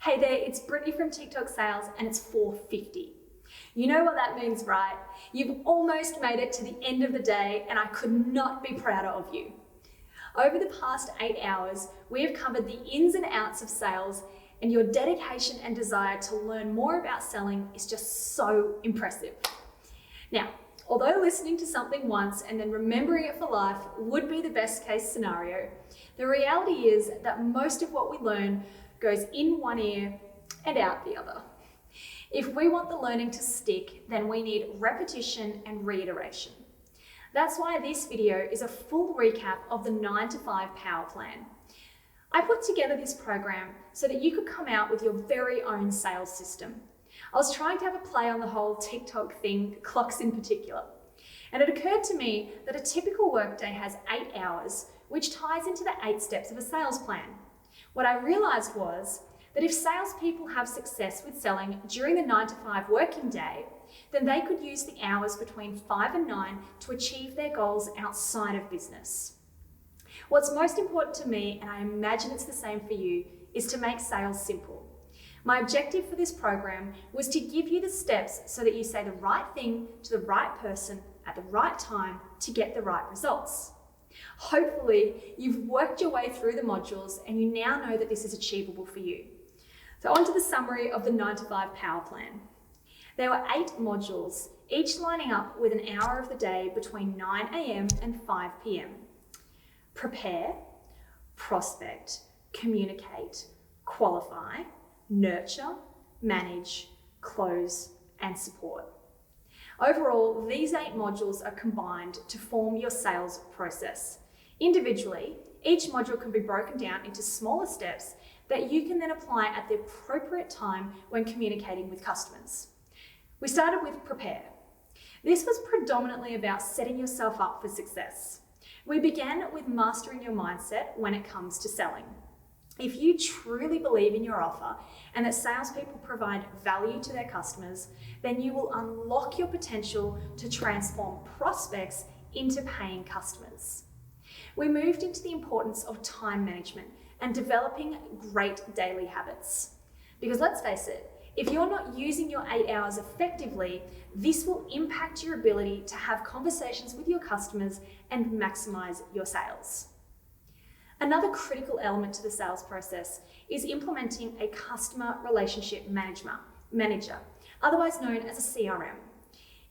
Hey there, it's Brittany from TikTok Sales and it's 4:50. You know what that means, right? You've almost made it to the end of the day and I could not be prouder of you. Over the past 8 hours, we have covered the ins and outs of sales, and your dedication and desire to learn more about selling is just so impressive. Now, although listening to something once and then remembering it for life would be the best case scenario, the reality is that most of what we learn goes in one ear and out the other. If we want the learning to stick, then we need repetition and reiteration. That's why this video is a full recap of the 9 to 5 Power Plan. I put together this program so that you could come out with your very own sales system. I was trying to have a play on the whole TikTok thing, clocks in particular. And it occurred to me that a typical workday has 8 hours, which ties into the 8 steps of a sales plan. What I realized was that if salespeople have success with selling during the 9 to 5 working day, then they could use the hours between 5 and 9 to achieve their goals outside of business. What's most important to me, and I imagine it's the same for you, is to make sales simple. My objective for this program was to give you the steps so that you say the right thing to the right person at the right time to get the right results. Hopefully, you've worked your way through the modules and you now know that this is achievable for you. So on to the summary of the 9 to 5 Power Plan. There were 8 modules, each lining up with an hour of the day between 9 a.m. and 5 p.m. Prepare, prospect, communicate, qualify, nurture, manage, close, and support. Overall, these 8 modules are combined to form your sales process. Individually, each module can be broken down into smaller steps that you can then apply at the appropriate time when communicating with customers. We started with prepare. This was predominantly about setting yourself up for success. We began with mastering your mindset when it comes to selling. If you truly believe in your offer and that salespeople provide value to their customers, then you will unlock your potential to transform prospects into paying customers. We moved into the importance of time management and developing great daily habits. Because let's face it, if you're not using your 8 hours effectively, this will impact your ability to have conversations with your customers and maximize your sales. Another critical element to the sales process is implementing a customer relationship manager, otherwise known as a CRM.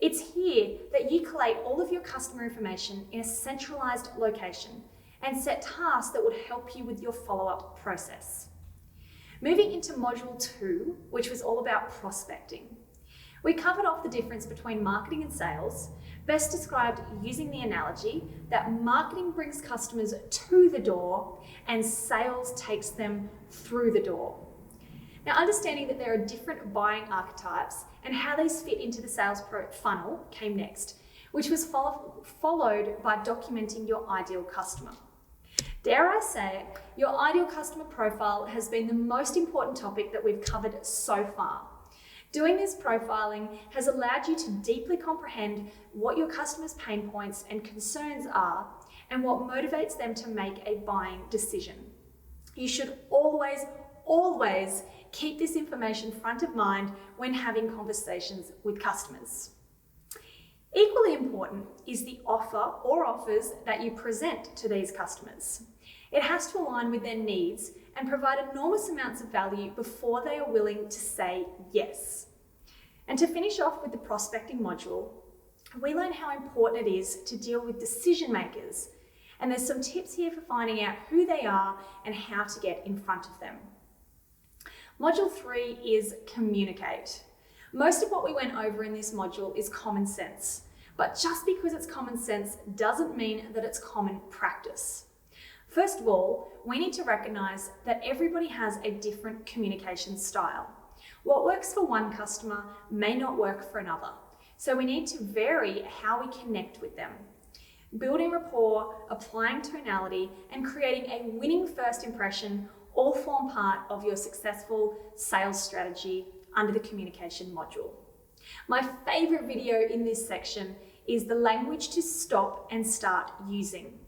It's here that you collate all of your customer information in a centralized location and set tasks that would help you with your follow-up process. Moving into module 2, which was all about prospecting. We covered off the difference between marketing and sales, best described using the analogy that marketing brings customers to the door and sales takes them through the door. Now, understanding that there are different buying archetypes and how these fit into the sales funnel came next, which was followed by documenting your ideal customer. Dare I say it, your ideal customer profile has been the most important topic that we've covered so far. Doing this profiling has allowed you to deeply comprehend what your customers' pain points and concerns are and what motivates them to make a buying decision. You should always keep this information front of mind when having conversations with customers. Equally important is the offer or offers that you present to these customers. It has to align with their needs and provide enormous amounts of value before they are willing to say yes. And to finish off with the prospecting module, we learn how important it is to deal with decision makers. And there's some tips here for finding out who they are and how to get in front of them. Module 3 is communicate. Most of what we went over in this module is common sense, but just because it's common sense doesn't mean that it's common practice. First of all, we need to recognize that everybody has a different communication style. What works for one customer may not work for another, so we need to vary how we connect with them. Building rapport, applying tonality, and creating a winning first impression all form part of your successful sales strategy under the communication module. My favorite video in this section is the language to stop and start using.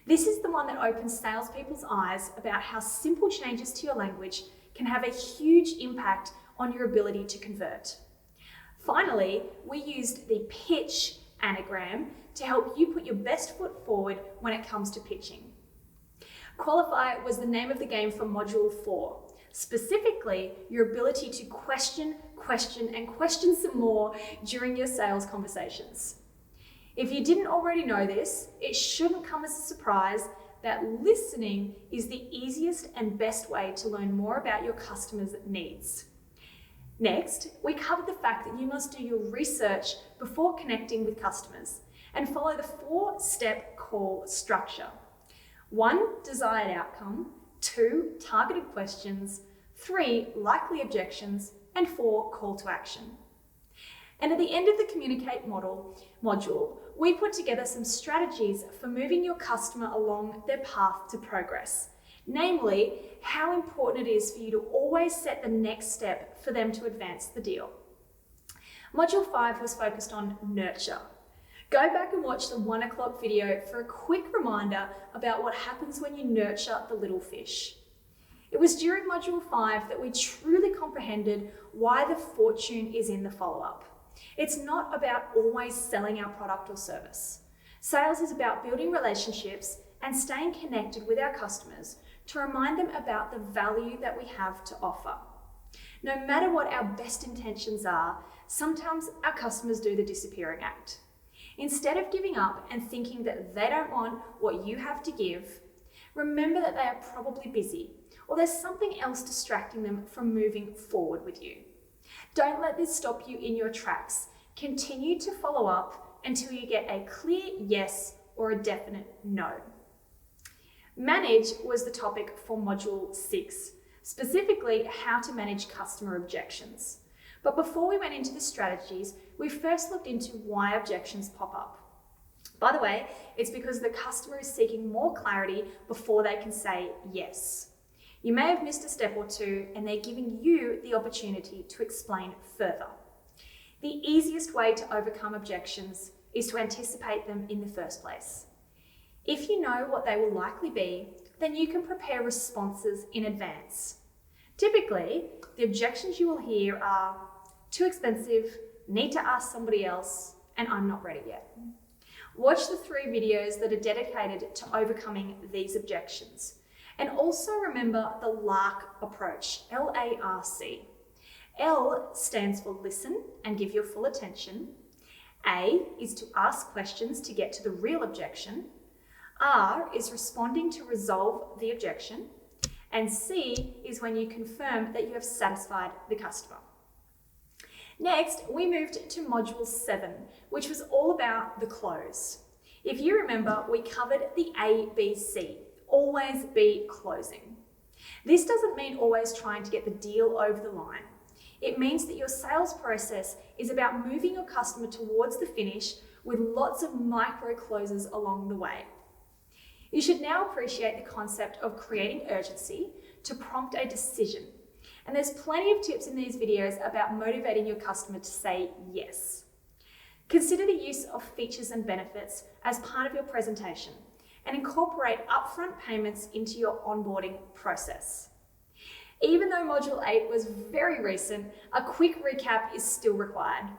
This is the one that opens salespeople's eyes about how simple changes to your language can have a huge impact on your ability to convert. Finally, we used the pitch anagram to help you put your best foot forward when it comes to pitching. Qualify was the name of the game for Module 4, specifically your ability to question some more during your sales conversations. If you didn't already know this, it shouldn't come as a surprise that listening is the easiest and best way to learn more about your customers' needs. Next, we covered the fact that you must do your research before connecting with customers and follow the 4-step call structure. 1, desired outcome, 2, targeted questions, 3, likely objections, and 4, call to action. And at the end of the Communicate module, we put together some strategies for moving your customer along their path to progress. Namely, how important it is for you to always set the next step for them to advance the deal. Module 5 was focused on nurture. Go back and watch the 1 o'clock video for a quick reminder about what happens when you nurture the little fish. It was during Module 5 that we truly comprehended why the fortune is in the follow-up. It's not about always selling our product or service. Sales is about building relationships and staying connected with our customers to remind them about the value that we have to offer. No matter what our best intentions are, sometimes our customers do the disappearing act. Instead of giving up and thinking that they don't want what you have to give, remember that they are probably busy or there's something else distracting them from moving forward with you. Don't let this stop you in your tracks. Continue to follow up until you get a clear yes or a definite no. Manage was the topic for Module 6, specifically how to manage customer objections. But before we went into the strategies, we first looked into why objections pop up. By the way, it's because the customer is seeking more clarity before they can say yes. You may have missed a step or two, and they're giving you the opportunity to explain further. The easiest way to overcome objections is to anticipate them in the first place. If you know what they will likely be, then you can prepare responses in advance. Typically, the objections you will hear are too expensive, need to ask somebody else, and I'm not ready yet. Watch the 3 videos that are dedicated to overcoming these objections. And also remember the LARC approach, L-A-R-C. L stands for listen and give your full attention. A is to ask questions to get to the real objection. R is responding to resolve the objection. And C is when you confirm that you have satisfied the customer. Next, we moved to Module 7, which was all about the close. If you remember, we covered the ABC. Always be closing. This doesn't mean always trying to get the deal over the line. It means that your sales process is about moving your customer towards the finish with lots of micro closes along the way. You should now appreciate the concept of creating urgency to prompt a decision. And there's plenty of tips in these videos about motivating your customer to say yes. Consider the use of features and benefits as part of your presentation, and incorporate upfront payments into your onboarding process. Even though Module 8 was very recent, a quick recap is still required.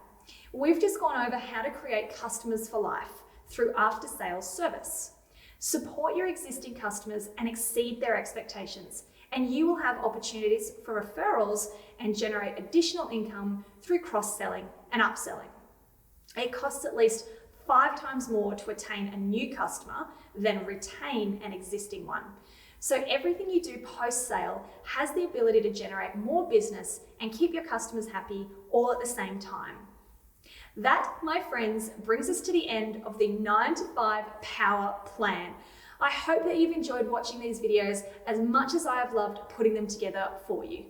We've just gone over how to create customers for life through after-sales service. Support your existing customers and exceed their expectations, and you will have opportunities for referrals and generate additional income through cross-selling and upselling. It costs at least 5 times more to attain a new customer than retain an existing one. So everything you do post-sale has the ability to generate more business and keep your customers happy all at the same time. That, my friends, brings us to the end of the 9 to 5 Power Plan. I hope that you've enjoyed watching these videos as much as I have loved putting them together for you.